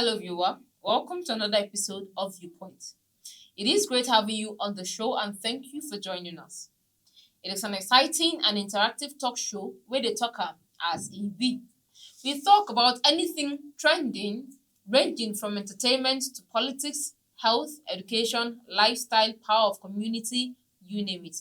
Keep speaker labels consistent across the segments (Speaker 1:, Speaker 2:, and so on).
Speaker 1: Hello, viewer. Welcome to another episode of Viewpoint. It is great having you on the show and thank you for joining us. It is an exciting and interactive talk show where the talker as in be. We talk about anything trending, ranging from entertainment to politics, health, education, lifestyle, power of community, you name it.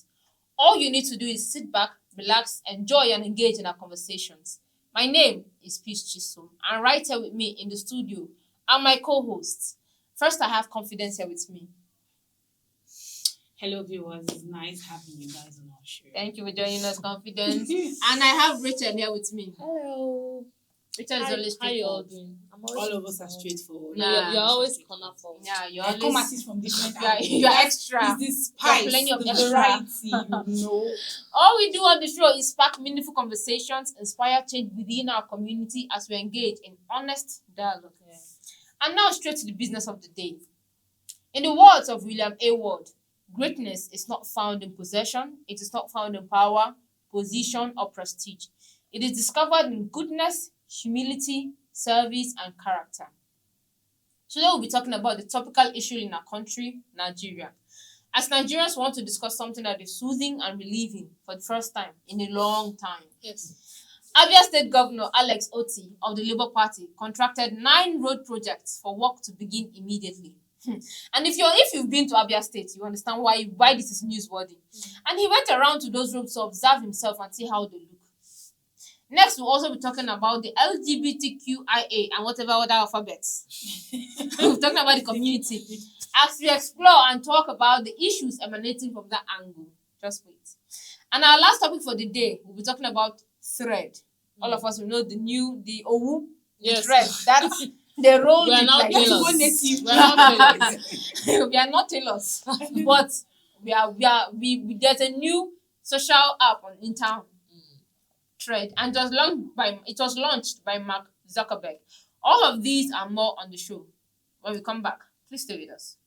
Speaker 1: All you need to do is sit back, relax, enjoy, and engage in our conversations. My name is Peace Chisholm, and right here with me in the studio are my co-hosts. First, I have Confidence here with me.
Speaker 2: Hello, viewers. It's nice having you guys on our show.
Speaker 1: Thank you for joining us, Confidence. And I have Rachel here with me.
Speaker 3: Hello.
Speaker 1: Rachel is always
Speaker 3: How you all
Speaker 1: straightforward.
Speaker 3: doing?
Speaker 2: All of us are straightforward.
Speaker 1: Nah.
Speaker 3: You're always cornerful.
Speaker 1: Yeah, you're
Speaker 2: I come at
Speaker 1: always
Speaker 2: it from different
Speaker 1: you're
Speaker 2: angles.
Speaker 1: extra.
Speaker 2: It's the spice,
Speaker 1: plenty of
Speaker 2: the
Speaker 1: extra.
Speaker 2: variety, you know.
Speaker 1: All we do on the show is spark meaningful conversations, inspire change within our community as we engage in honest dialogue.
Speaker 3: Yeah.
Speaker 1: And now straight to the business of the day. In the words of William A. Ward, greatness is not found in possession, it is not found in power, position, or prestige. It is discovered in goodness, humility, service, and character. Today we'll be talking about the topical issue in our country, Nigeria. As Nigerians want to discuss something that is soothing and relieving for the first time in a long time.
Speaker 3: Yes.
Speaker 1: Abia State Governor Alex Oti of the Labour Party contracted 9 road projects for work to begin immediately. And if you've been to Abia State, you understand why this is newsworthy. And he went around to those roads to observe himself and see how they look. Next, we'll also be talking about the LGBTQIA and whatever other alphabets. We're talking about the community. As we explore and talk about the issues emanating from that angle. Just wait. And our last topic for the day, we'll be talking about thread. All of us will know the Owu,
Speaker 3: Yes.
Speaker 1: thread. That's the role.
Speaker 3: We are not
Speaker 1: like,
Speaker 3: tailors.
Speaker 2: Go native.
Speaker 3: We are not tailors.
Speaker 1: we are not tailors, but there's a new social app in town, Thread, and it was launched by Mark Zuckerberg. All of these and more on the show. When we come back, please stay with us.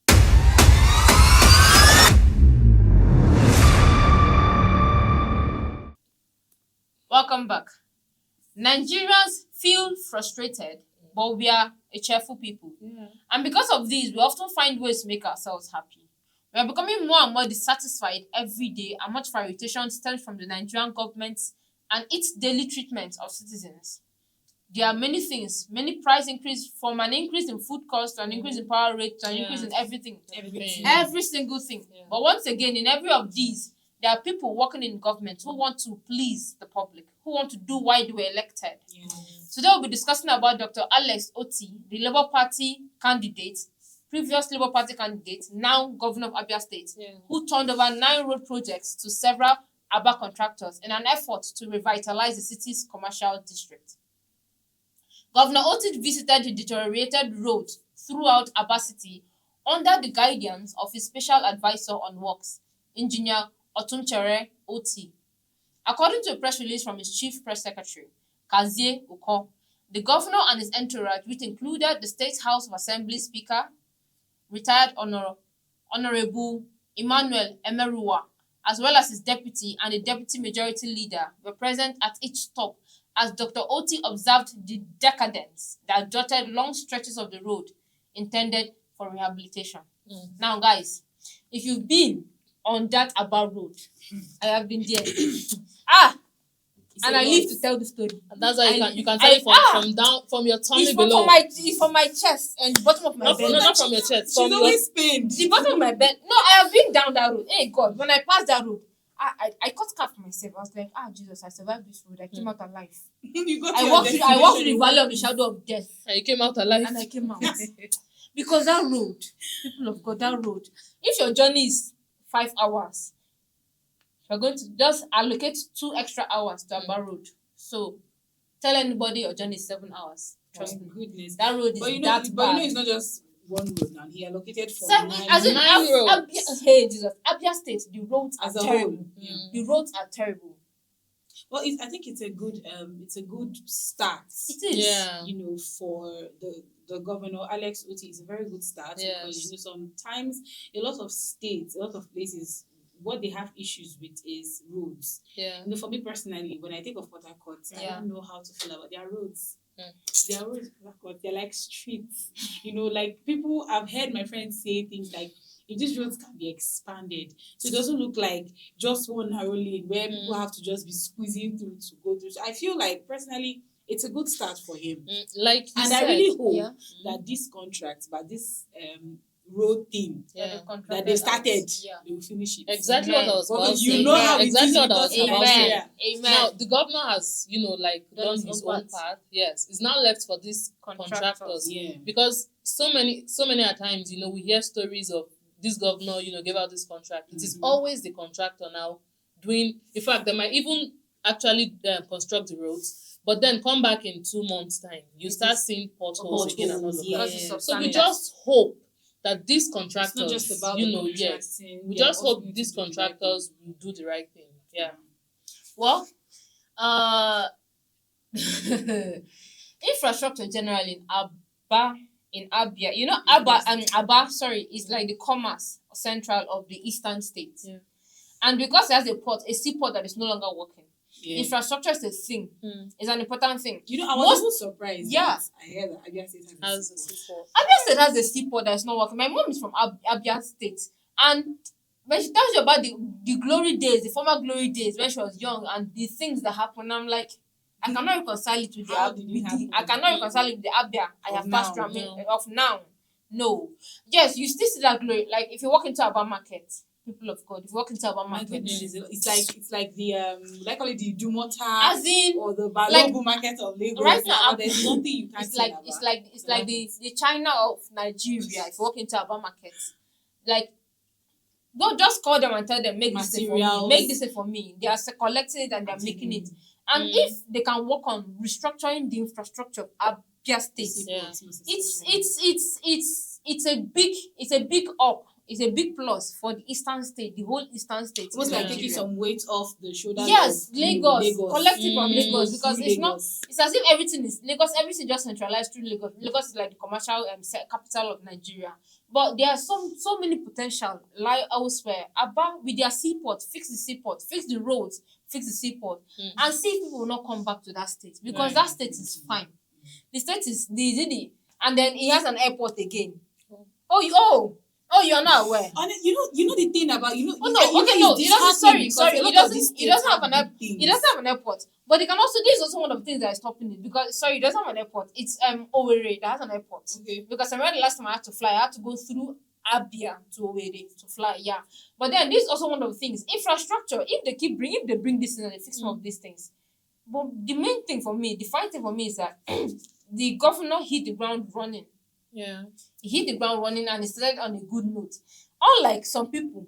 Speaker 1: Welcome back. Nigerians feel frustrated, but we are a cheerful people.
Speaker 3: Yeah.
Speaker 1: And because of this, we often find ways to make ourselves happy. We are becoming more and more dissatisfied every day, and much of our irritation stems from the Nigerian government and its daily treatment of citizens. There are many things, many price increase, from an increase in food cost to an increase in power rate to an increase in everything.
Speaker 3: Everything.
Speaker 1: Every single thing.
Speaker 3: Yeah.
Speaker 1: But once again, in every of these, there are people working in government who want to please the public, who want to do why they were elected.
Speaker 2: Yeah.
Speaker 1: Today we'll be discussing about Dr. Alex Oti, the Labour Party candidate, previous Labour Party candidate, now Governor of Abia State,
Speaker 3: Yeah.
Speaker 1: who turned over 9 road projects to several Aba contractors in an effort to revitalize the city's commercial district. Governor Oti visited the deteriorated roads throughout Aba City under the guidance of his special advisor on works, Engineer Otunchere Oti. According to a press release from his chief press secretary, Kazie Uko, the governor and his entourage, which included the State House of Assembly Speaker, retired Honorable Emmanuel Emeruwa, as well as his deputy and the deputy majority leader, were present at each stop as Dr. Oti observed the decadence that dotted long stretches of the road intended for rehabilitation. Now, guys, if you've been on that Aba road, I have been there. And I live to tell the story.
Speaker 3: And that's why you can tell it from your tummy
Speaker 1: It's
Speaker 3: below.
Speaker 1: from my chest and the bottom of my bed.
Speaker 3: Not from your chest.
Speaker 2: She's
Speaker 3: From your
Speaker 2: always pained.
Speaker 1: The bottom of my bed. No, I have been down that road. Hey God, when I passed that road, I cut scarf for myself. I was like, Jesus, I survived this road. I came out alive.
Speaker 2: You go to
Speaker 1: I
Speaker 2: your
Speaker 1: walked through the
Speaker 2: destination.
Speaker 1: valley of the shadow of death,
Speaker 3: and you came out alive.
Speaker 1: and I came out. Because that road, people of God, that road. If your journey is 5 hours, you're going to just allocate 2 extra hours to Aba road. So tell anybody your journey is 7 hours. Trust me.
Speaker 2: Goodness.
Speaker 1: That road is
Speaker 2: But you
Speaker 1: that
Speaker 2: know,
Speaker 1: bad.
Speaker 2: it's not just one road now. He allocated for
Speaker 1: 7,
Speaker 2: 9
Speaker 1: as in
Speaker 3: 9 roads.
Speaker 1: Hey Jesus, Abia State, the roads are
Speaker 2: as a
Speaker 1: terrible.
Speaker 2: whole. Yeah.
Speaker 1: The roads are terrible.
Speaker 2: Well, I think it's a good start.
Speaker 1: It is.
Speaker 3: Yeah.
Speaker 2: You know, for the governor Alex Oti is a very good start because
Speaker 3: Yes.
Speaker 2: sometimes a lot of states, a lot of places, what they have issues with is roads.
Speaker 3: Yeah.
Speaker 2: For me personally, when I think of Port Harcourt, I
Speaker 1: Yeah.
Speaker 2: don't know how to feel about their roads. Their roads, they're like streets. Like people, I've heard my friends say things like, if these roads can be expanded, so it doesn't look like just one narrow lane where people have to just be squeezing through to go through. So I feel like personally, it's a good start for him.
Speaker 3: Like you
Speaker 2: And
Speaker 3: said,
Speaker 2: I really hope
Speaker 1: Yeah.
Speaker 2: that this contract, but this road thing
Speaker 3: yeah.
Speaker 2: that they started,
Speaker 1: Yeah.
Speaker 2: they will finish it.
Speaker 3: Exactly what I was about
Speaker 2: Because
Speaker 3: to
Speaker 2: you
Speaker 3: say.
Speaker 2: know how it
Speaker 3: exactly
Speaker 2: is
Speaker 3: what I
Speaker 2: with
Speaker 3: was
Speaker 2: us in
Speaker 3: about to say.
Speaker 2: Nigeria.
Speaker 1: Amen.
Speaker 3: Now the governor has, like
Speaker 1: Done
Speaker 3: done
Speaker 1: his
Speaker 3: his
Speaker 1: own
Speaker 3: own part. Yes, it's now left for these contractors.
Speaker 2: Yeah.
Speaker 3: Because so many at times, we hear stories of this governor, gave out this contract. It is always the contractor now doing. In fact, they might even actually construct the roads, but then come back in 2 months' time, you start seeing potholes again and all of that.
Speaker 1: Because it's
Speaker 3: So we
Speaker 1: substandard.
Speaker 3: just hope that these
Speaker 2: It's
Speaker 3: contractors,
Speaker 2: not just about the
Speaker 3: yes,
Speaker 2: contracting.
Speaker 3: we
Speaker 2: They
Speaker 3: just
Speaker 2: also
Speaker 3: hope
Speaker 2: need to
Speaker 3: these
Speaker 2: do the right
Speaker 3: contractors
Speaker 2: thing.
Speaker 3: will do the right thing. Yeah.
Speaker 1: Well, infrastructure generally in Abia, Aba, sorry, is like the commerce central of the eastern states.
Speaker 3: Yeah.
Speaker 1: And because it has a seaport that is no longer working,
Speaker 2: Yeah.
Speaker 1: infrastructure is a thing. It's an important thing.
Speaker 2: I was
Speaker 1: Most-
Speaker 2: even surprised.
Speaker 1: Yeah.
Speaker 2: that I heard that Abia State
Speaker 3: As
Speaker 2: has
Speaker 3: a
Speaker 2: a seaport.
Speaker 3: seaport.
Speaker 1: Abia State has a seaport that is not working. My mom is from Abia State, and when she tells you about the glory days, the former glory days when she was young, and the things that happened, I'm like, I cannot reconcile it with the
Speaker 2: How did it happen?
Speaker 1: I cannot reconcile it with the Abia I
Speaker 2: Of
Speaker 1: have passed
Speaker 2: now,
Speaker 1: through.
Speaker 3: no.
Speaker 1: Of now. No. Yes, you still see that glory. Like if you walk into Aba market, people of God, if you walk into Aba
Speaker 2: My
Speaker 1: market,
Speaker 2: goodness, it's like the like call it the Dumota
Speaker 1: as in
Speaker 2: or the Balogu market of Lagos.
Speaker 1: right now,
Speaker 2: There's nothing you can't
Speaker 1: it's
Speaker 2: see
Speaker 1: like
Speaker 2: in Aba.
Speaker 1: it's like the China of Nigeria. If you walk into Aba market, like don't just call them and tell them make this thing for me,
Speaker 2: Materials.
Speaker 1: make this thing for me. They are collecting it and they are making it. And if they can work on restructuring the infrastructure of Abia State,
Speaker 3: Yeah.
Speaker 1: it's a big up. It's a big plus for the eastern state, the whole eastern state.
Speaker 2: It's almost
Speaker 1: in
Speaker 2: like
Speaker 3: Yeah.
Speaker 2: taking
Speaker 1: Nigeria.
Speaker 2: some weight off the shoulders.
Speaker 1: Yes,
Speaker 2: of
Speaker 1: Lagos. Collective from Lagos,
Speaker 2: Mm.
Speaker 1: because
Speaker 2: Through
Speaker 1: it's not.
Speaker 2: Lagos.
Speaker 1: It's as if everything is Lagos. Everything just centralized through Lagos. Lagos is like the commercial capital of Nigeria. But there are so many potential lie elsewhere. Aba with their seaport, fix the roads, fix the seaport, and see if people will not come back to that state, because
Speaker 3: Right.
Speaker 1: that state is fine. The state is the and then it has an airport again. Oh, you are not aware.
Speaker 2: And you know the thing about
Speaker 1: Oh no, okay, no, it doesn't. Sorry, it doesn't have an airport. It doesn't have an airport, but it can also. This is also one of the things that is stopping it, because it doesn't have an airport. It's Owerri that has an airport.
Speaker 2: Okay.
Speaker 1: Because I remember the last time I had to fly, I had to go through Abia to Owerri to fly. Yeah, but then this is also one of the things. Infrastructure. If they bring this in and they fix some of these things, but the main thing for me, the fine thing for me is that the governor hit the ground running.
Speaker 3: Yeah.
Speaker 1: He hit the ground running and he started on a good note. Unlike some people,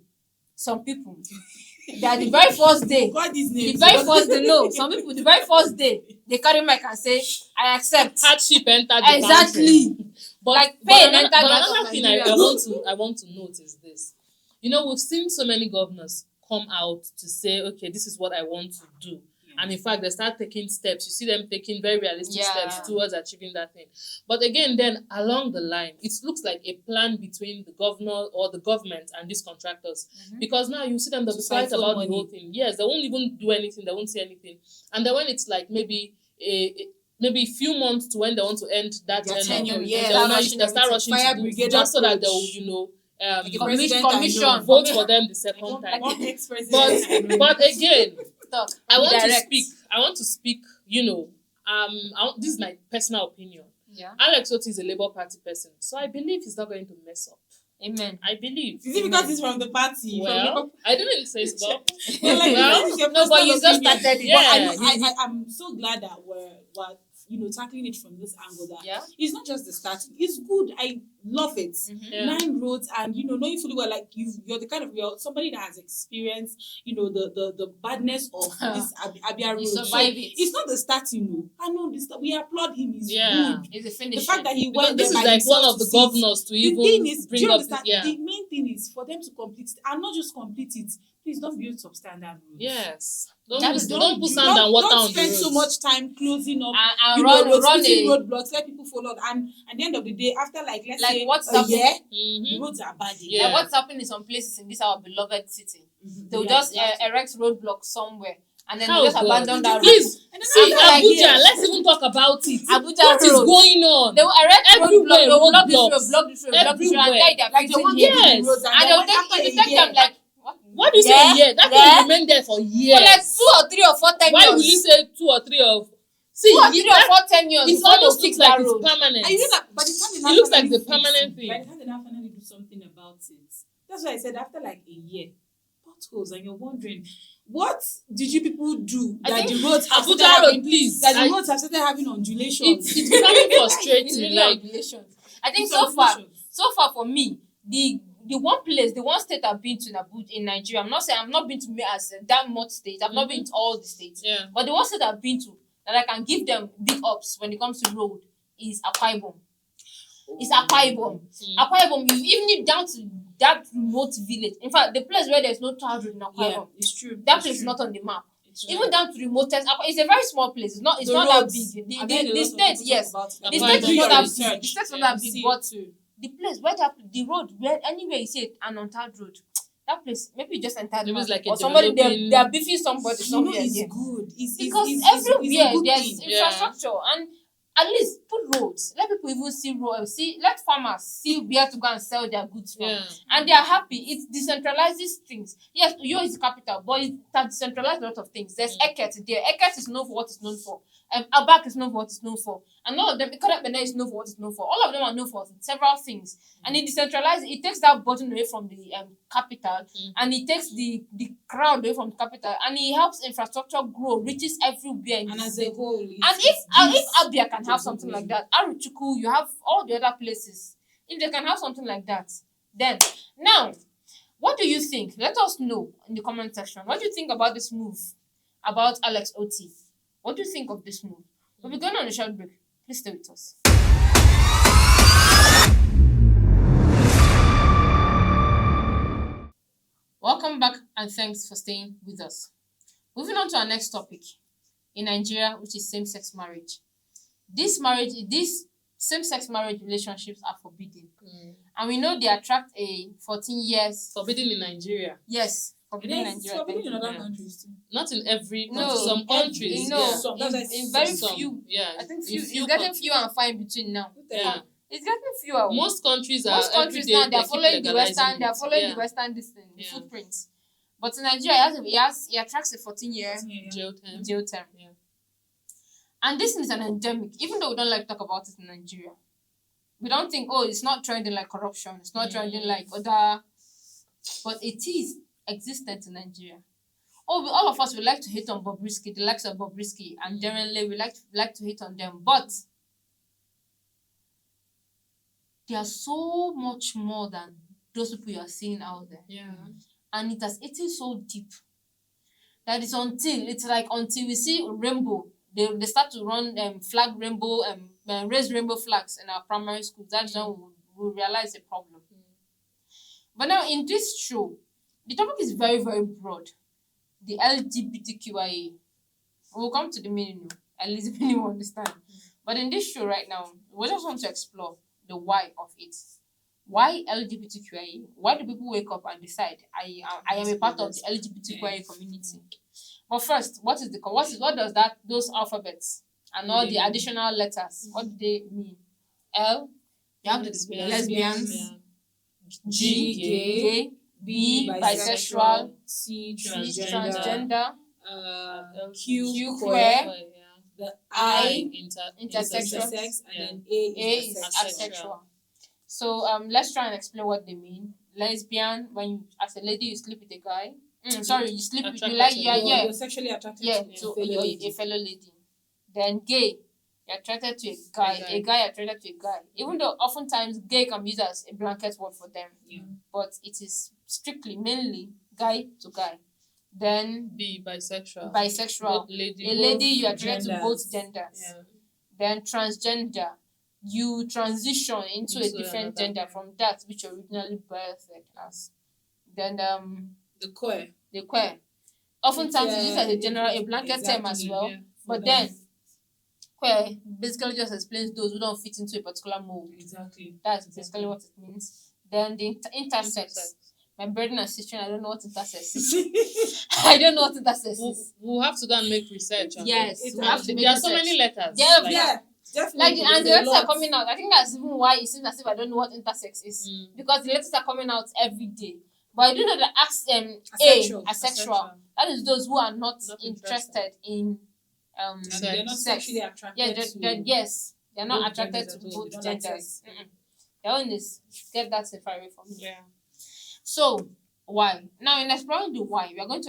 Speaker 1: that the very first day,
Speaker 2: God is
Speaker 1: the
Speaker 2: name.
Speaker 1: very first day, no, some people, the very first day, they carry mic and say, I accept.
Speaker 3: Hardship entered the country.
Speaker 1: Exactly.
Speaker 3: But,
Speaker 1: Like
Speaker 3: but
Speaker 1: pain
Speaker 3: another,
Speaker 1: entered
Speaker 3: but
Speaker 1: the heart
Speaker 3: another
Speaker 1: of
Speaker 3: thing
Speaker 1: Nigeria.
Speaker 3: I want to note is this. We've seen so many governors come out to say, okay, this is what I want to do. And in fact, they start taking steps. You see them taking very realistic steps towards achieving that thing. But again, then along the line, it looks like a plan between the governor or the government and these contractors. Because now you see them, they'll be quiet
Speaker 2: Siphon
Speaker 3: about
Speaker 2: money.
Speaker 3: the whole thing. Yes, they won't even do anything. They won't say anything. And then when it's like maybe a few months to when they want to end that
Speaker 2: Their tenure,
Speaker 3: they'll
Speaker 2: yeah.
Speaker 3: now
Speaker 1: Rushing
Speaker 3: they'll start rushing
Speaker 2: Fire
Speaker 3: to do
Speaker 2: brigade
Speaker 3: just so that
Speaker 2: approach.
Speaker 3: they'll
Speaker 2: Like a president
Speaker 1: Commission.
Speaker 2: I know.
Speaker 3: vote for them the second time.
Speaker 2: One ex-president I know.
Speaker 3: But again,
Speaker 1: Talk.
Speaker 3: I want
Speaker 1: Direct.
Speaker 3: to speak. This is my personal opinion.
Speaker 1: Yeah.
Speaker 3: Alex Otti is a Labour Party person, so I believe he's not going to mess up.
Speaker 1: Amen.
Speaker 3: I believe.
Speaker 2: Is it because it's from the party?
Speaker 3: Well, I didn't say so.
Speaker 2: Well, like,
Speaker 3: Well,
Speaker 2: that is your
Speaker 1: no, but you
Speaker 2: personal
Speaker 1: just
Speaker 2: opinion.
Speaker 1: started it.
Speaker 3: Yeah.
Speaker 2: But I'm so glad that we're tackling it from this angle, that
Speaker 1: Yeah.
Speaker 2: it's not just the starting. It's good. I love it.
Speaker 3: Yeah.
Speaker 2: 9 roads, and knowing fully well, like you're the kind of somebody that has experienced the badness of this Abia road.
Speaker 1: You
Speaker 2: So
Speaker 1: survive it.
Speaker 2: it's not the starting. I know this. We applaud him. He's
Speaker 3: Yeah.
Speaker 2: good.
Speaker 1: It's a
Speaker 2: The
Speaker 1: finish.
Speaker 2: fact that he
Speaker 3: Because
Speaker 2: went
Speaker 3: this is
Speaker 2: there by
Speaker 3: like one
Speaker 2: himself
Speaker 3: of the
Speaker 2: to see it.
Speaker 3: governors to
Speaker 2: The
Speaker 3: even
Speaker 2: thing is, do
Speaker 3: bring
Speaker 2: you
Speaker 3: up this.
Speaker 2: understand?
Speaker 3: Yeah.
Speaker 2: The main thing is for them to complete it, and not just complete it. Please don't build substandard roads.
Speaker 3: Yes.
Speaker 1: That
Speaker 3: Don't
Speaker 1: is-
Speaker 3: put sand and water
Speaker 2: don't
Speaker 3: on the
Speaker 2: spend so
Speaker 3: roads.
Speaker 2: much time closing up
Speaker 1: and
Speaker 2: roads,
Speaker 1: run
Speaker 2: putting
Speaker 1: a
Speaker 2: roadblocks, let people follow. And at the end of the day, after let's
Speaker 1: Like
Speaker 2: say
Speaker 1: what's
Speaker 2: a
Speaker 1: happening-
Speaker 2: year,
Speaker 3: Mhm.
Speaker 2: the roads are bad.
Speaker 3: Yeah.
Speaker 1: Like what's happening in some places in this our beloved city. They'll
Speaker 2: Yeah,
Speaker 1: just
Speaker 2: exactly.
Speaker 1: erect roadblocks somewhere, and then
Speaker 3: How
Speaker 1: they just
Speaker 3: God?
Speaker 1: abandon that road.
Speaker 3: Please
Speaker 2: And then
Speaker 3: see
Speaker 1: I feel like
Speaker 3: Abuja.
Speaker 1: here-
Speaker 3: Let's even even talk about it.
Speaker 1: Abuja
Speaker 3: What is
Speaker 1: roads.
Speaker 3: going on?
Speaker 1: They will erect
Speaker 3: Everywhere,
Speaker 1: roadblocks. They will block this road,
Speaker 3: roadblocks.
Speaker 1: block this road, block this road, and
Speaker 3: Everywhere.
Speaker 1: tell you they're
Speaker 2: Like they
Speaker 1: fixing
Speaker 2: want
Speaker 1: here.
Speaker 2: to build
Speaker 3: Yes.
Speaker 2: roads
Speaker 1: And they'll take
Speaker 2: after
Speaker 1: it
Speaker 2: a
Speaker 1: will take
Speaker 2: year.
Speaker 1: them like
Speaker 3: What do you say a year? That thing will remain there for years.
Speaker 1: for like 2 or 3 or 4 10
Speaker 3: Why
Speaker 1: years.
Speaker 3: will you say 2 or 3 of? See,
Speaker 1: 2 or 3 or 4 10 years
Speaker 3: it
Speaker 1: before they'll
Speaker 3: almost
Speaker 1: fix
Speaker 3: looks like
Speaker 1: that
Speaker 3: it's
Speaker 1: road.
Speaker 3: permanent.
Speaker 2: And you know that by the time
Speaker 3: It looks like the
Speaker 2: fix
Speaker 3: permanent
Speaker 2: it,
Speaker 3: thing.
Speaker 2: by the time they now finally do something about it, that's why I said after like a year, potholes, and you're wondering, what did you people do
Speaker 1: I
Speaker 2: that
Speaker 1: think
Speaker 2: the roads have started
Speaker 3: Abuja road,
Speaker 2: having,
Speaker 3: please.
Speaker 2: that the roads have started having undulations?
Speaker 3: It's becoming
Speaker 1: It's
Speaker 3: frustrating.
Speaker 1: really
Speaker 3: Like,
Speaker 1: obligations. I think
Speaker 2: It's
Speaker 1: so far for me, the one place, the one state I've been to in Abuja in Nigeria, I'm not saying I've not been to as that much states. I've not been to all the states.
Speaker 3: yeah.
Speaker 1: But the one state I've been to that I can give them big ups when it comes to road is Akwa Ibom. It's Akwa Ibom. Akwa Ibom, you even if down to that remote village. In fact, the place where there's no child road in Akwa
Speaker 2: Yeah,
Speaker 1: Ibom,
Speaker 2: it's true.
Speaker 1: that
Speaker 2: It's
Speaker 1: place is
Speaker 2: true.
Speaker 1: not on the map.
Speaker 2: It's
Speaker 1: Even
Speaker 2: true.
Speaker 1: down to the remotest, it's a very small place. It's not
Speaker 2: The
Speaker 1: that
Speaker 2: roads,
Speaker 1: big.
Speaker 2: I've heard a
Speaker 1: The
Speaker 2: lot of
Speaker 1: state,
Speaker 2: people
Speaker 1: yes.
Speaker 2: talk about it.
Speaker 1: The
Speaker 3: Akwa
Speaker 1: state
Speaker 3: Ibom.
Speaker 1: is not that
Speaker 2: Research.
Speaker 1: big. The state is not
Speaker 2: Yeah,
Speaker 1: that
Speaker 2: see
Speaker 1: big,
Speaker 2: it
Speaker 1: but
Speaker 2: too.
Speaker 1: the place where the road where anywhere you see it, an untarred road, that place maybe you just entered
Speaker 3: Maybe it's like a
Speaker 1: or somebody
Speaker 3: developing-
Speaker 1: they're beefing somebody
Speaker 2: You know,
Speaker 1: somewhere
Speaker 2: it's
Speaker 1: there.
Speaker 2: good.
Speaker 1: Because
Speaker 2: it's
Speaker 1: everywhere
Speaker 2: a good
Speaker 1: there's
Speaker 2: thing.
Speaker 3: Yeah.
Speaker 1: infrastructure and at least put roads. Let people even see roads. Let farmers see where to go and sell their goods from.
Speaker 3: Yeah.
Speaker 1: And they are happy. It decentralizes things. Yes, Uyo is the capital, but it has decentralized a lot of things. There's Eket there. Eket is known for what it's known for. Abak is known for what it's known for. And all of them, Ikot Ekpene is known for what it's known for. All of them are known for several things. And it decentralizes, it takes that burden away from the capital and it takes the crowd away from the capital and it helps infrastructure grow, reaches everywhere in
Speaker 2: And
Speaker 1: the
Speaker 2: as
Speaker 1: state.
Speaker 2: a whole,
Speaker 1: And if Abia can have something like that, Aruchuku, you have all the other places. If they can have something like that, then now, what do you think? Let us know in the comment section. What do you think about this move about Alex Oti? What do you think of this move? We'll be going on a short break. Please stay with us. Welcome back and thanks for staying with us. Moving on to our next topic in Nigeria, which is same-sex marriage. These same-sex marriage relationships are forbidden. And we know they attract a 14 years.
Speaker 3: Forbidden in Nigeria.
Speaker 1: Yes, forbidden in
Speaker 2: It's
Speaker 1: Nigeria.
Speaker 2: forbidden in other
Speaker 3: Yeah.
Speaker 2: countries too.
Speaker 3: Not in every
Speaker 1: No,
Speaker 3: country. Some countries.
Speaker 1: No,
Speaker 3: Yeah.
Speaker 2: Some, that's why
Speaker 1: in very
Speaker 3: Some,
Speaker 1: few.
Speaker 3: Yeah.
Speaker 1: I think
Speaker 3: in
Speaker 1: few. It's
Speaker 3: few
Speaker 1: getting
Speaker 3: countries.
Speaker 1: fewer and far in between now.
Speaker 3: Yeah.
Speaker 1: It's getting fewer.
Speaker 3: Most countries are
Speaker 1: Most countries
Speaker 3: every day
Speaker 1: now they're
Speaker 3: they keep
Speaker 1: following the
Speaker 3: legalizing
Speaker 1: Western. They're
Speaker 3: it.
Speaker 1: following
Speaker 3: Yeah.
Speaker 1: the Western distance, the
Speaker 3: Yeah.
Speaker 1: footprints. But in Nigeria, it attracts a 14-year
Speaker 3: Jail time.
Speaker 1: jail term.
Speaker 3: Yeah.
Speaker 1: And this is an endemic, even though we don't like to talk about it in Nigeria. We don't think, oh, it's not trending like corruption, it's not trending like other, but it is existent in Nigeria. Oh, all of us would like to hate on Bobrisky, the likes of Bobrisky, and generally we like to hate on them, but they are so much more than those people you are seeing out there.
Speaker 3: Yeah.
Speaker 1: And it has eaten so deep that it's like until we see rainbow, they start to run flag rainbow raise rainbow flags in our primary schools. That's when we realize a problem. But now in this show, the topic is very, very broad. The LGBTQIA. We'll come to the meaning, at least when you understand. But in this show right now, we just want to explore the why of it. Why LGBTQIA? Why do people wake up and decide I am a part of the LGBTQIA community? But first, what does those alphabets and all the additional letters, what do they mean? L, you have the lesbians,
Speaker 3: Yeah.
Speaker 1: G,
Speaker 2: gay,
Speaker 1: gay, B, bisexual,
Speaker 2: C,
Speaker 1: C,
Speaker 2: transgender,
Speaker 1: transgender,
Speaker 2: Q,
Speaker 1: Q,
Speaker 2: queer,
Speaker 3: Yeah.
Speaker 2: the
Speaker 1: I,
Speaker 3: Intersex.
Speaker 2: intersex, and
Speaker 3: Yeah.
Speaker 2: then
Speaker 1: A
Speaker 2: A
Speaker 1: is
Speaker 2: is
Speaker 3: asexual.
Speaker 1: asexual. So let's try and explain what they mean. Lesbian, when you, as a lady you sleep with a guy. Sorry, you sleep with
Speaker 3: Attracted
Speaker 1: you like
Speaker 3: to
Speaker 2: You're sexually attracted to
Speaker 1: to
Speaker 2: a fellow lady.
Speaker 1: a fellow lady. Then gay, you're attracted to a guy. A guy attracted to a guy. Even though oftentimes gay can be used as a blanket word for them, but it is strictly mainly guy to guy. Then
Speaker 3: B, bisexual.
Speaker 1: bisexual,
Speaker 3: Lady.
Speaker 1: a lady you are attracted to
Speaker 2: genders.
Speaker 1: both genders.
Speaker 3: Yeah.
Speaker 1: Then transgender, you transition into a
Speaker 3: Into
Speaker 1: different
Speaker 3: another.
Speaker 1: gender from that which you originally birthed as. Then
Speaker 2: The queer.
Speaker 1: the queer. Oftentimes it's used as a
Speaker 2: It's,
Speaker 1: general, a blanket term as
Speaker 2: exactly,
Speaker 1: well.
Speaker 3: Yeah.
Speaker 1: But then queer basically just explains those who don't fit into a particular mold.
Speaker 2: Exactly.
Speaker 1: That's basically what it means. Then the intersex. My burden and situation, I don't know what intersex is. I don't know what intersex is.
Speaker 3: We'll have to go and make research on
Speaker 1: Yes,
Speaker 3: it.
Speaker 1: we have to make
Speaker 3: There are so
Speaker 1: research.
Speaker 3: many letters.
Speaker 1: Yeah,
Speaker 3: like,
Speaker 2: Yeah, definitely.
Speaker 1: Like, and the
Speaker 2: There's a
Speaker 1: letters are
Speaker 2: lot.
Speaker 1: coming out. I think that's even why it seems as if I don't know what intersex is. Because the letters are coming out every day. But I do know that
Speaker 2: Asexual.
Speaker 1: asexual. That is those who are not
Speaker 3: Not
Speaker 1: interested in
Speaker 2: And they're not
Speaker 1: sex.
Speaker 2: sexually attracted
Speaker 1: Yeah,
Speaker 2: to
Speaker 1: yes. They're not
Speaker 2: both
Speaker 1: attracted
Speaker 2: genders
Speaker 1: to
Speaker 2: at all.
Speaker 1: both
Speaker 2: They don't like
Speaker 1: genders.
Speaker 2: sex.
Speaker 1: Their own is get that far away from me.
Speaker 3: Yeah.
Speaker 1: So why? Now in exploring the why, we are going to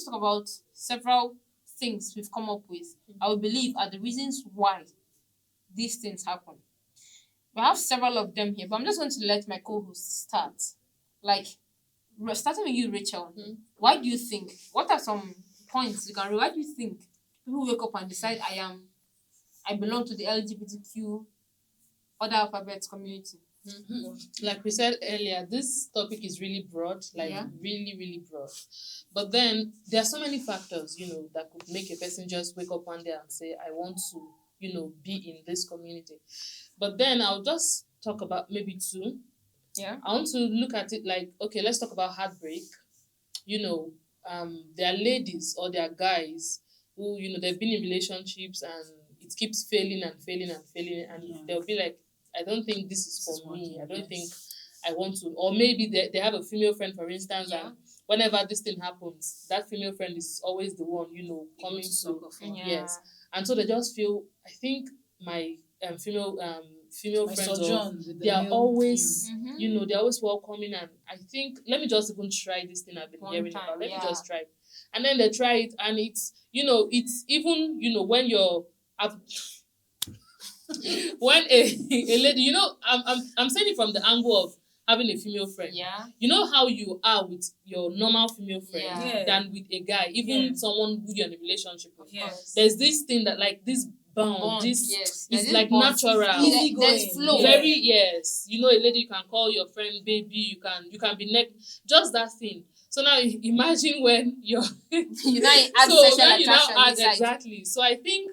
Speaker 1: talk about several things we've come up with. I would believe are the reasons why these things happen. We have several of them here, but I'm just going to let my co-host start. Like starting with you, Rachel. Why do you think? What are some points you can? Why do you think people wake up and decide I belong to the LGBTQ other alphabet community?
Speaker 3: Like we said earlier, this topic is really broad, really, really broad. But then there are so many factors, that could make a person just wake up one day and say, I want to, be in this community. But then I'll just talk about maybe two.
Speaker 1: Yeah.
Speaker 3: I want to look at it like, okay, let's talk about heartbreak. There are ladies or there are guys who, they've been in relationships and it keeps failing and failing and failing, and they'll be like, I don't think this is for me. I don't think I want to. Or maybe they have a female friend, for instance, and whenever this thing happens, that female friend is always the one, coming to. Yes. And so they just feel, I think my female friends, they are always, they're always welcoming. And I think, let me just even try this thing I've been hearing about. Let me just try it. And then they try it, and it's, it's even, when you're when a lady, I'm saying it from the angle of having a female friend.
Speaker 1: Yeah.
Speaker 3: You know how you are with your normal female friend
Speaker 1: Yeah.
Speaker 3: than with a guy, even someone who you're in a relationship with.
Speaker 1: Yes.
Speaker 3: There's this thing that like this bond, this is like natural.
Speaker 2: Easy
Speaker 1: There's
Speaker 2: going.
Speaker 1: flow.
Speaker 3: Very a lady you can call your friend baby, you can be just that thing. So now imagine when you're
Speaker 1: you now add
Speaker 3: so
Speaker 1: sexual
Speaker 3: when you now
Speaker 1: attraction
Speaker 3: add
Speaker 1: inside.
Speaker 3: exactly. So I think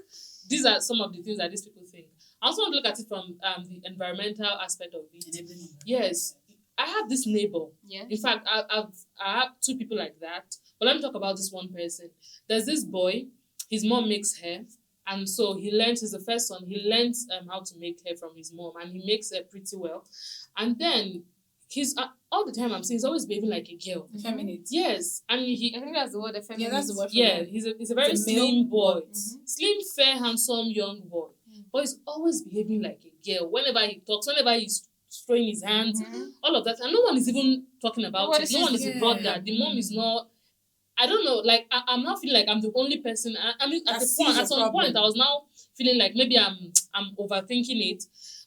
Speaker 3: these are some of the things that these people think. I also want to look at it from the environmental aspect of it. Yes, I have this neighbor.
Speaker 1: Yeah.
Speaker 3: In fact, I have two people like that. But let me talk about this one person. There's this boy. His mom makes hair, and so he's the first son. He learns how to make hair from his mom, and he makes hair pretty well. And then he's all the time I'm saying he's always behaving like a girl.
Speaker 2: Effeminate.
Speaker 3: Yes, and
Speaker 1: I think that's the word.
Speaker 2: Yeah, that's the word.
Speaker 3: He's a very slim boy, slim, fair, handsome young boy. But he's always behaving like a girl. Whenever he talks, whenever he's throwing his hands, all of that, and no one is even talking about it. No one is bothered. The mom is not. I don't know. Like I'm not feeling like I'm the only person. I mean, at some point, I was now feeling like maybe I'm overthinking it.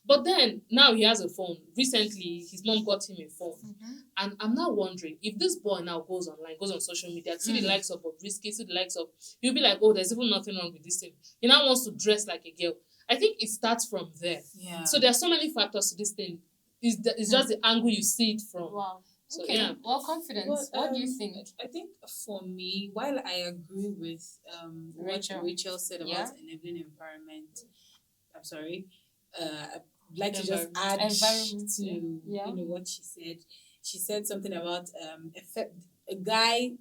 Speaker 3: But then now he has a phone. Recently, his mom got him a phone, and I'm now wondering if this boy now goes online, goes on social media, see the likes of Bobrisky, see the likes of, he'll be like, oh, there's even nothing wrong with this thing. He now wants to dress like a girl. I think it starts from there.
Speaker 2: Yeah.
Speaker 3: So there are so many factors to this thing. It's just the angle you see it from.
Speaker 1: Wow.
Speaker 3: So,
Speaker 1: okay.
Speaker 3: yeah.
Speaker 1: Well, confidence. What do you think?
Speaker 2: I think for me, while I agree with what Rachel said about enabling environment, I'm sorry, I'd like to just add to what she said. She said something about a guy,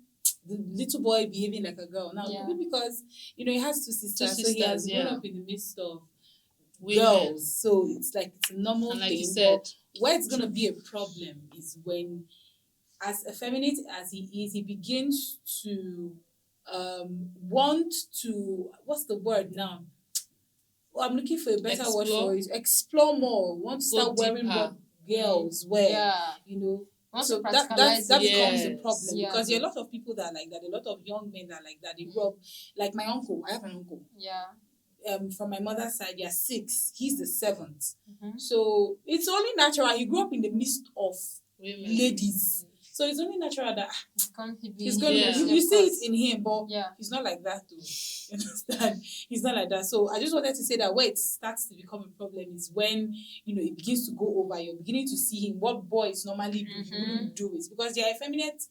Speaker 2: the little boy behaving like a girl. Now, maybe because he has two sisters, so he has grown up in the midst of girls. So it's like it's a normal
Speaker 3: and like
Speaker 2: thing.
Speaker 3: You said,
Speaker 2: where it's gonna be a problem is when, as effeminate as he is, he begins to want to, what's the word now? Well, I'm looking for a better word for it. Explore more. Want to start wearing what girls wear.
Speaker 1: Yeah.
Speaker 2: So that becomes a problem because there are a lot of people that are like that. A lot of young men that are like that. They grow up like my uncle. I have an uncle.
Speaker 1: Yeah.
Speaker 2: From my mother's side, there are 6. He's the 7th. So it's only natural. He grew up in the midst of ladies. So it's only natural that he's going to, you see it in him, but he's not like that though. You understand? He's not like that. So I just wanted to say that where it starts to become a problem is when, it begins to go over. You're beginning to see him. What boys normally do, he wouldn't do it. Because there are effeminate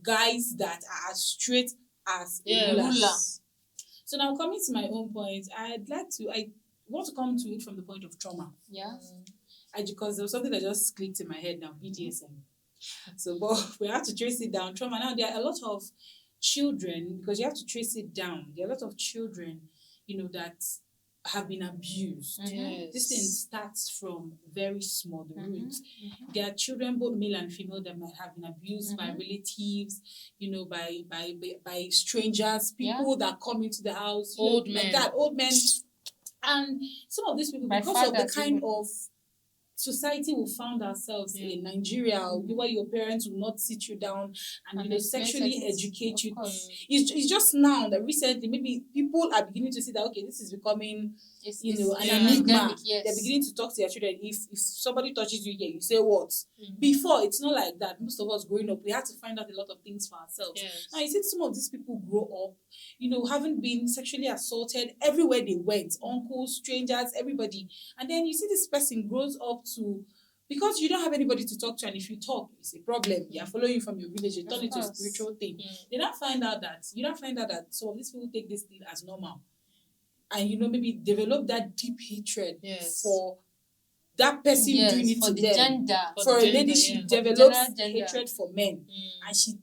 Speaker 2: guys that are as straight as a ruler. So now coming to my own point, I want to come to it from the point of trauma.
Speaker 1: Yeah.
Speaker 2: Because there was something that just clicked in my head now, BDSM. So, but we have to trace it down. Trauma. Now, there are a lot of children, because you have to trace it down. There are a lot of children, that have been abused.
Speaker 3: Yes.
Speaker 2: This thing starts from very small, the roots.
Speaker 1: Mm-hmm.
Speaker 2: There are children, both male and female, that might have been abused by relatives, by strangers, people that come into the house,
Speaker 3: Old
Speaker 2: like
Speaker 3: men.
Speaker 2: that, old men. And some of these people,
Speaker 1: By
Speaker 2: because of the
Speaker 1: fathers
Speaker 2: kind
Speaker 1: even.
Speaker 2: of society we found ourselves in Nigeria, where your parents will not sit you down and sexually educate you. It's just now that recently maybe people are beginning to see that okay, this is becoming an enigma.
Speaker 1: Yes.
Speaker 2: They're beginning to talk to their children. If somebody touches you here, you say what? Before, it's not like that. Most of us growing up, we had to find out a lot of things for ourselves.
Speaker 3: Yes.
Speaker 2: Now you see some of these people grow up, having been sexually assaulted everywhere they went, uncles, strangers, everybody. And then you see this person grows up to, because you don't have anybody to talk to, and if you talk, it's a problem. They are following you from your village, they turn it to a spiritual thing. You don't find out that some of these people take this thing as normal. And maybe develop that deep hatred for that person doing it
Speaker 1: for
Speaker 2: to
Speaker 1: the
Speaker 2: them.
Speaker 1: gender.
Speaker 2: For a
Speaker 3: the
Speaker 2: lady,
Speaker 3: gender,
Speaker 2: she
Speaker 3: yeah.
Speaker 2: develops
Speaker 1: Gender.
Speaker 2: hatred for men. And she,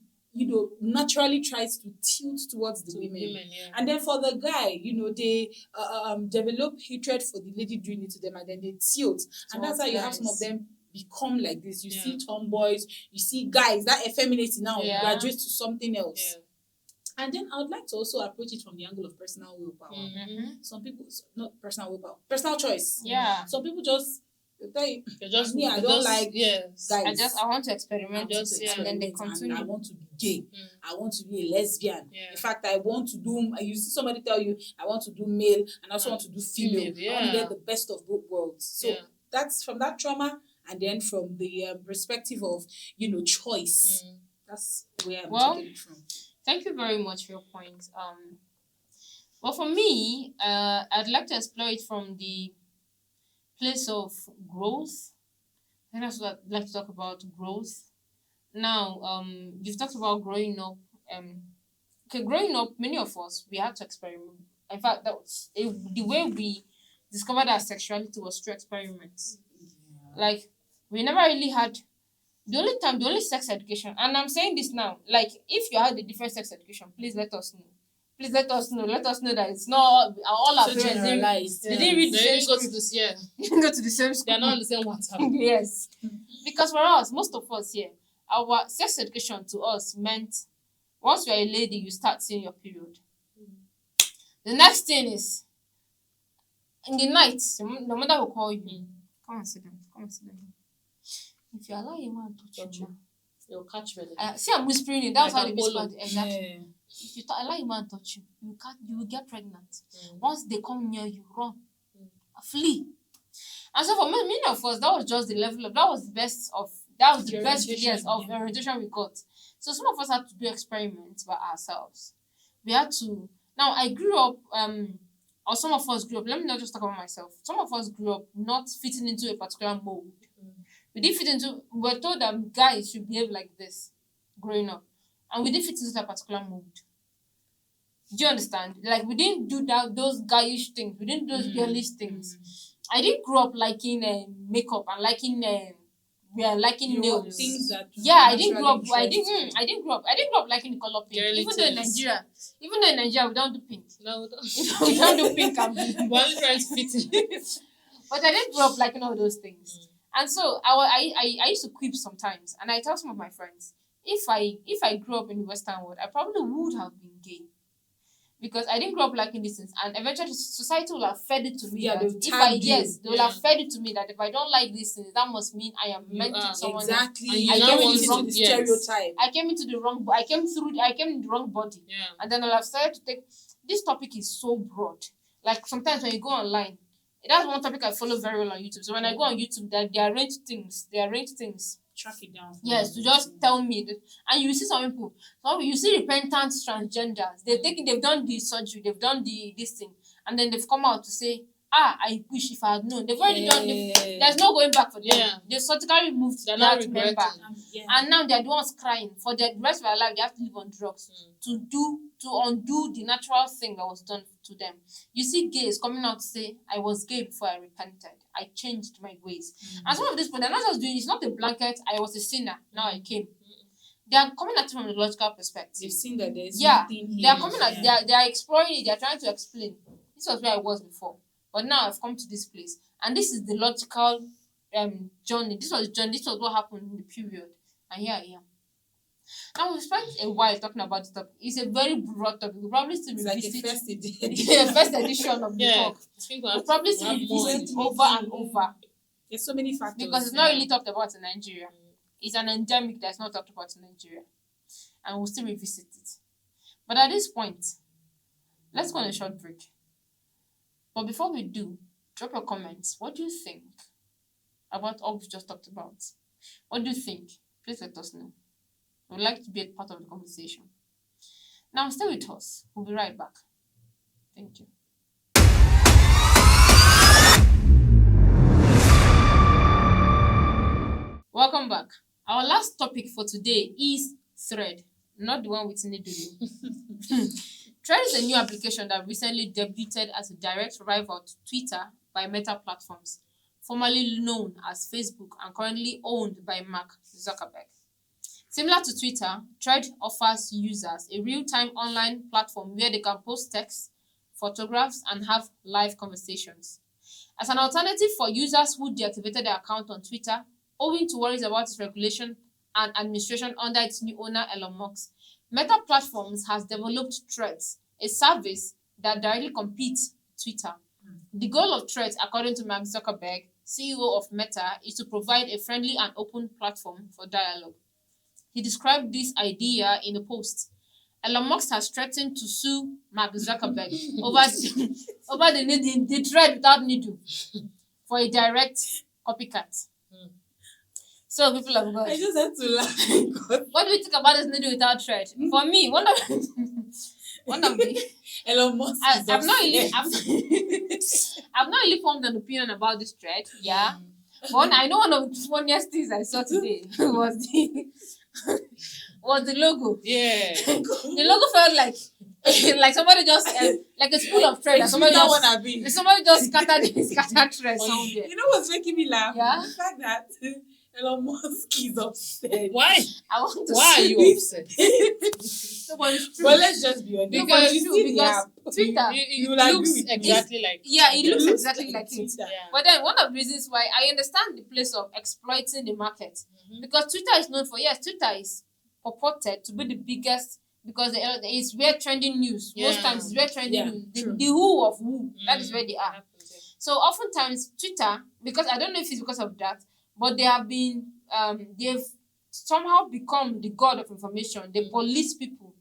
Speaker 2: naturally tries to tilt towards the women. And then for the guy, they develop hatred for the lady doing it to them, and then they tilt. And that's how you have some of them become like this. You see tomboys, you see guys, that effeminacy now graduates to something else. And then I would like to also approach it from the angle of personal willpower. Some people, not personal willpower, personal choice.
Speaker 1: Yeah.
Speaker 2: Some people just tell you,
Speaker 3: Me,
Speaker 2: I don't like
Speaker 3: guys.
Speaker 1: I want to experiment.
Speaker 2: And
Speaker 1: then they continue.
Speaker 2: I want to be gay. I want to be a lesbian.
Speaker 3: Yeah.
Speaker 2: In fact, I want to do. You see somebody tell you, I want to do male and I also want to do female. I want to get the best of both worlds. So that's from that trauma, and then from the perspective of choice. That's where I'm taking it from.
Speaker 1: Thank you very much for your point. Well, for me, I'd like to explore it from the place of growth. I think that's what I'd like to talk about, growth. Now, you've talked about growing up. Growing up, many of us, we had to experiment. In fact, that was the way we discovered our sexuality was through experiments. Like, we never really had the only sex education, and I'm saying this now, like, if you had a different sex education, please let us know. Please let us know. Let us know that it's not all our parents
Speaker 2: generalized.
Speaker 1: They didn't read the same
Speaker 3: go to
Speaker 1: script.
Speaker 3: this,
Speaker 1: They didn't go to the same school.
Speaker 3: They're not on the same WhatsApp.
Speaker 1: Yes. Because for us, most of us here, our sex education to us meant once you're a lady, you start seeing your period. The next thing is, in the night, the mother will call you. Come and sit down. If you allow a man to touch you,
Speaker 3: They'll catch you.
Speaker 1: see, I'm whispering it. That's
Speaker 3: Like
Speaker 1: how they
Speaker 3: Apollo.
Speaker 1: whisper. Exactly. If you allow a man touch you, you will get pregnant. Once they come near you, run, flee. And so for many of us, that was just the level of, that was the best years of orientation we got. So some of us had to do experiments by ourselves. We had to. Now I grew up, or some of us grew up. Let me not just talk about myself. Some of us grew up not fitting into a particular mold. We didn't fit into. We were told that guys should behave like this, growing up, and we didn't fit into that particular mold. Do you understand? Like, we didn't do those guyish things. We didn't do those girlish things. I didn't grow up liking makeup and liking nails.
Speaker 2: Things that
Speaker 1: I didn't grow up. I didn't grow up liking the color pink.
Speaker 3: Girly
Speaker 1: Even though in Nigeria we don't do pink.
Speaker 3: No, we don't.
Speaker 1: We don't do pink and blue.
Speaker 3: We're only trying to fit in.
Speaker 1: But I didn't grow up liking all those things. And so I used to quip sometimes, and I tell some of my friends, if I grew up in the Western world, I probably would have been gay. Because I didn't grow up liking these things, and eventually society will have fed it to me.
Speaker 2: Yeah,
Speaker 1: They will have fed it to me that if I don't like these things, that must mean I am meant to someone.
Speaker 2: Exactly.
Speaker 3: I
Speaker 2: came
Speaker 3: came
Speaker 2: into
Speaker 3: into
Speaker 2: the
Speaker 3: yes.
Speaker 2: stereotype.
Speaker 1: I came into the wrong. I came in the wrong body, and then I'll have started to take. This topic is so broad. Like sometimes when you go online, that's one topic I follow very well on YouTube. So when I go on YouTube, they arrange things.
Speaker 2: Track it down.
Speaker 1: Yes, to just tell me that. And you see some people, you see repentant transgenders. They've done the surgery, they've done this thing, and then they've come out to say, I wish if I had known. They've already done. There's no going back for them.
Speaker 3: Yeah.
Speaker 1: They surgically removed
Speaker 3: They're
Speaker 1: that
Speaker 3: not regretting.
Speaker 1: member, and now they're the ones crying for the rest of their life. They have to live on drugs to undo the natural thing that was done to them. You see gays coming out to say, I was gay before I repented. I changed my ways. And some of these people, they're not just doing, it's not a blanket, I was a sinner, now I came. They are coming at it from a logical perspective.
Speaker 2: They've seen that there's
Speaker 1: nothing here. They are coming at, they are exploring it, they are trying to explain. This was where I was before, but now I've come to this place. And this is the logical journey. This was what happened in the period. And here I am. Now we spent a while talking about this topic. It's a very broad topic. We'll probably still revisit
Speaker 2: like first
Speaker 1: edition of the talk. We'll probably still revisit it over and over.
Speaker 2: There's so many factors.
Speaker 1: Because it's not really talked about in Nigeria. It's an endemic that's not talked about in Nigeria. And we'll still revisit it. But at this point, let's go on a short break. But before we do, drop your comments. What do you think about all we've just talked about? What do you think? Please let us know. We would like to be a part of the conversation. Now, stay with us. We'll be right back. Thank you. Welcome back. Our last topic for today is Thread, not the one with needle. Thread is a new application that recently debuted as a direct rival to Twitter by Meta Platforms, formerly known as Facebook and currently owned by Mark Zuckerberg. Similar to Twitter, Thread offers users a real-time online platform where they can post text, photographs, and have live conversations. As an alternative for users who deactivated their account on Twitter, owing to worries about its regulation and administration under its new owner Elon Musk, Meta Platforms has developed Threads, a service that directly competes with Twitter. The goal of Threads, according to Mark Zuckerberg, CEO of Meta, is to provide a friendly and open platform for dialogue. He described this idea in a post. Elon Musk has threatened to sue Mark Zuckerberg over the thread without needle for a direct copycat. So people have got.
Speaker 2: I just had to laugh.
Speaker 1: What do you think about this needle without thread? For me, one of the
Speaker 2: Elon Musk.
Speaker 1: I've not really formed an opinion about this thread. Yeah. I know one of the funniest things I saw today was the logo.
Speaker 3: Yeah.
Speaker 1: The logo felt like somebody just like a spool of thread. Like somebody just scattered thread somewhere.
Speaker 2: You know what's making me laugh?
Speaker 1: Yeah.
Speaker 2: The fact that Elon Musk is upset.
Speaker 3: Why?
Speaker 1: I want to
Speaker 3: Why are you upset?
Speaker 1: No, but it's true.
Speaker 2: But let's just be honest.
Speaker 3: Because
Speaker 2: you see the app.
Speaker 1: Twitter.
Speaker 3: It
Speaker 2: will agree
Speaker 3: looks
Speaker 2: with me.
Speaker 3: exactly like.
Speaker 1: Yeah, it looks exactly like it.
Speaker 2: Twitter.
Speaker 3: Yeah.
Speaker 1: But then one of the reasons why I understand the place of exploiting the market, because Twitter is known for, Twitter is purported to be the biggest because it's where trending news. Most times it's where trending news. The who of who. That is where they are. So oftentimes Twitter, because I don't know if it's because of that, but they have been they've somehow become the god of information. They police people.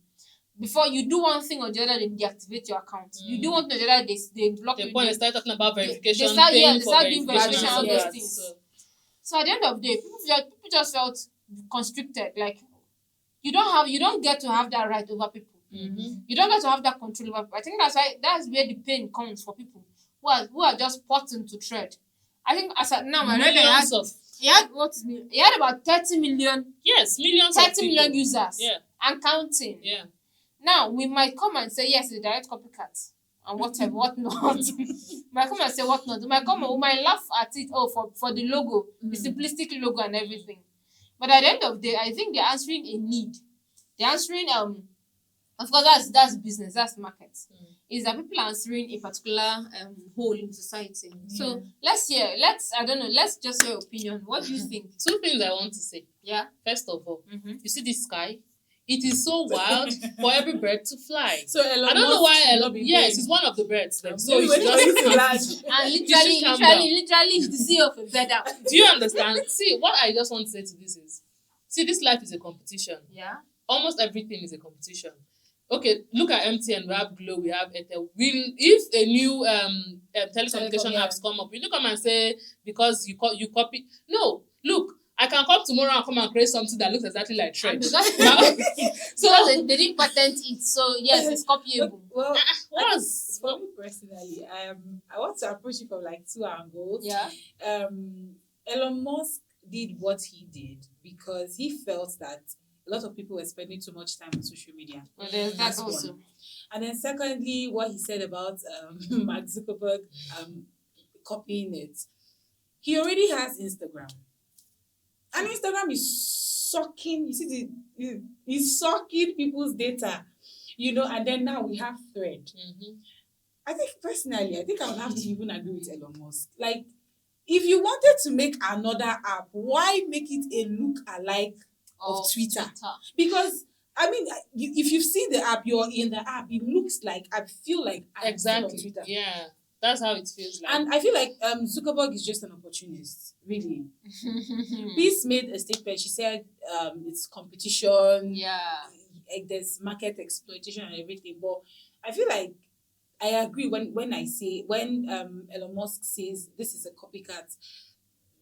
Speaker 1: Before you do one thing or the other, they deactivate your account. You do one thing or the other, they block you.
Speaker 3: They start talking about verification.
Speaker 1: They start doing
Speaker 3: verification,
Speaker 1: all those things. So at the end of the day, people just felt constricted. Like you don't get to have that right over people. You don't get to have that control over people. I think that's where the pain comes for people who are just potting to Thread. I think as at now, I read he had about 30 million.
Speaker 3: Yes, millions.
Speaker 1: 30 million users.
Speaker 3: Yeah.
Speaker 1: And counting.
Speaker 3: Yeah.
Speaker 1: Now we might come and say yes, it's a direct copycat and whatever, whatnot. Might come and say whatnot. We might laugh at it. For the logo, the simplistic logo and everything. But at the end of the day, I think they're answering a need. They're answering of course that's business, that's market. Is that people are answering a particular hole in society. So let's just hear your opinion. What do you think?
Speaker 3: Two things I want to say.
Speaker 1: Yeah.
Speaker 3: First of all, you see the sky? It is so wild for every bird to fly.
Speaker 2: So Elon
Speaker 3: I don't know why Elon. Yes, he's one of the birds. Then. So
Speaker 2: he's just
Speaker 1: and literally he's the CEO of a bird out.
Speaker 3: Do you understand? See, what I just want to say to this is, this life is a competition.
Speaker 1: Yeah.
Speaker 3: Almost everything is a competition. Okay, look at MTN. We have Glow. We have Airtel. If a new telecommunication apps come up, you don't come and say because you copy. No, look. I can come tomorrow and come and create something that looks exactly like
Speaker 1: And
Speaker 3: Thread.
Speaker 1: because they didn't patent it, so yes, it's copyable.
Speaker 2: Well,
Speaker 3: Once.
Speaker 2: for me personally, I want to approach it from like two angles.
Speaker 1: Yeah.
Speaker 2: Elon Musk did what he did because he felt that a lot of people were spending too much time on social media.
Speaker 1: Well, there's that
Speaker 2: That's
Speaker 1: also.
Speaker 2: one. And then secondly, what he said about Mark Zuckerberg copying it. He already has Instagram. And Instagram is sucking, you see, he's sucking people's data, and then now we have Thread.
Speaker 3: Mm-hmm.
Speaker 2: I think personally, I would have to even agree with Elon Musk. Like, if you wanted to make another app, why make it a look-alike of Twitter? Because, I mean, if you've seen the app, you're in the app, it looks like, I feel like I'm still on
Speaker 3: Exactly.
Speaker 2: Twitter.
Speaker 3: Yeah. That's how it feels like.
Speaker 2: And I feel like Zuckerberg is just an opportunist, really. Peace made a statement. She said it's competition.
Speaker 1: Yeah.
Speaker 2: There's market exploitation and everything. But I feel like I agree when Elon Musk says this is a copycat.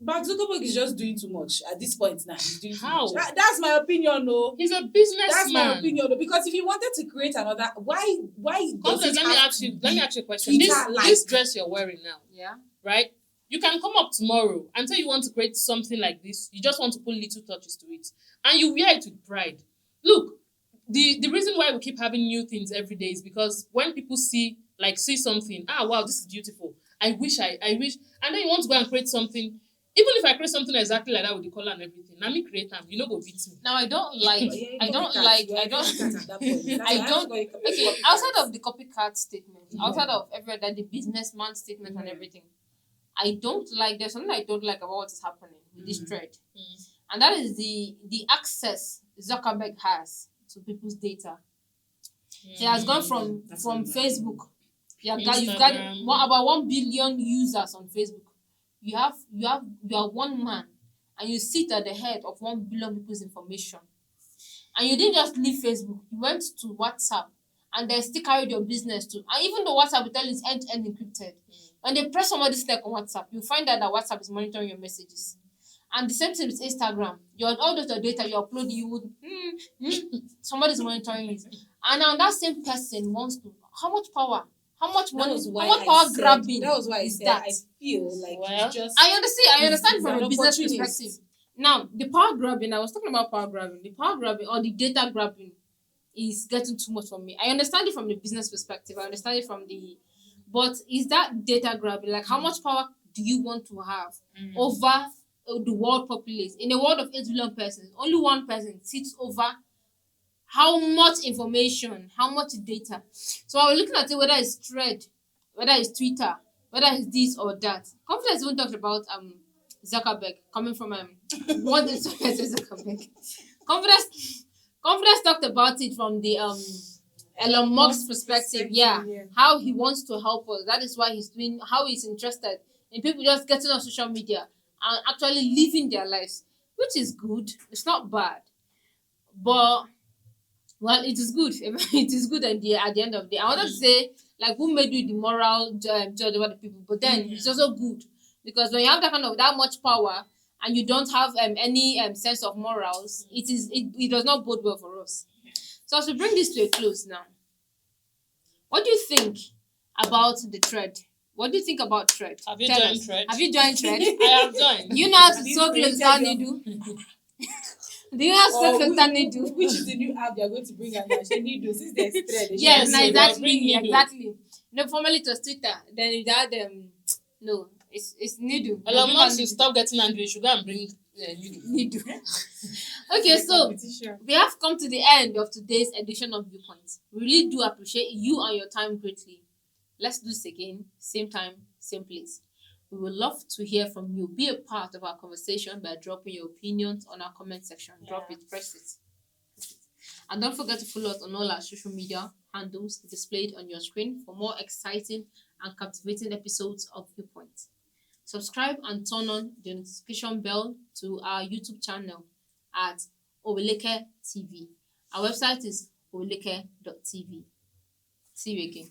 Speaker 2: Mark Zuckerberg is just doing too much at this point now. He's doing too
Speaker 3: How?
Speaker 2: much. That's my opinion, no.
Speaker 3: He's a businessman.
Speaker 2: That's my opinion, no. Because if he wanted to create another, why does
Speaker 3: Let me ask you a question.
Speaker 2: Twitter-like?
Speaker 3: This dress you're wearing now,
Speaker 1: Yeah.
Speaker 3: right? You can come up tomorrow and say you want to create something like this. You just want to put little touches to it. And you wear it with pride. Look, the reason why we keep having new things every day is because when people see something, wow, this is beautiful. I wish. And then you want to go and create something. Even if I create something exactly like that with the color and everything, let me create them. You know, go beat me.
Speaker 1: Now I don't like.
Speaker 2: Okay,
Speaker 1: Outside of the copycat statement, outside of every other the businessman statement and everything, I don't like. There's something I don't like about what is happening with this Thread, and that is the access Zuckerberg has to people's data. He has gone from Facebook. You've got about 1 billion users on Facebook. You are one man, and you sit at the head of 1 billion people's information. And you didn't just leave Facebook, you went to WhatsApp, and they still carried your business too. And even though WhatsApp will tell you it's end-to-end encrypted, when they press somebody's leg on WhatsApp, you find out that WhatsApp is monitoring your messages. And the same thing with Instagram. All those data you upload, you would somebody's monitoring it. And now that same person wants to, how much power? How much money? How much power grabbing?
Speaker 2: That was why I said I feel like it's just.
Speaker 1: I understand from a business perspective. Now, the power grabbing, I was talking about power grabbing. The power grabbing or the data grabbing is getting too much for me. I understand it from the business perspective. I understand it but is that data grabbing? Like, how much power do you want to have over the world populace? In a world of 8 billion persons, only one person sits over how much information, how much data. So I was looking at it, whether it's Thread, whether it's Twitter, whether it's this or that. Confidence even talked about Zuckerberg coming from what is Zuckerberg. Confidence talked about it from the Elon Musk's perspective. Yeah, how he wants to help us. That is why he's doing. How he's interested in people just getting on social media and actually living their lives, which is good. It's not bad, but. Well, it is good. It is good at the end of the day. I wanted to say, like, who made you the moral judge over the people? But then it's also good because when you have that much power and you don't have any sense of morals, it does not bode well for us. So as we bring this to a close now, what do you think about the Thread? What do you think about Thread?
Speaker 3: Have you joined Thread?
Speaker 1: Have you joined Thread?
Speaker 3: I have joined.
Speaker 1: You know how to so close down Nidu. Do you have so close down Nidu?
Speaker 2: Which is the new app they are going to bring out? Nidu, since there's Thread.
Speaker 1: Yes, exactly. No, formerly it was Twitter. Then it had no, it's Nidu.
Speaker 3: Elon Musk should stop getting angry. You should go and bring Nidu.
Speaker 1: Okay, so we have come to the end of today's edition of Viewpoints. We really do appreciate you and your time greatly. Let's do this again, same time, same place. We would love to hear from you. Be a part of our conversation by dropping your opinions on our comment section. Drop it, press it. And don't forget to follow us on all our social media handles displayed on your screen for more exciting and captivating episodes of Viewpoint. Subscribe and turn on the notification bell to our YouTube channel at Oweleketv. Our website is oweleketv. See you again.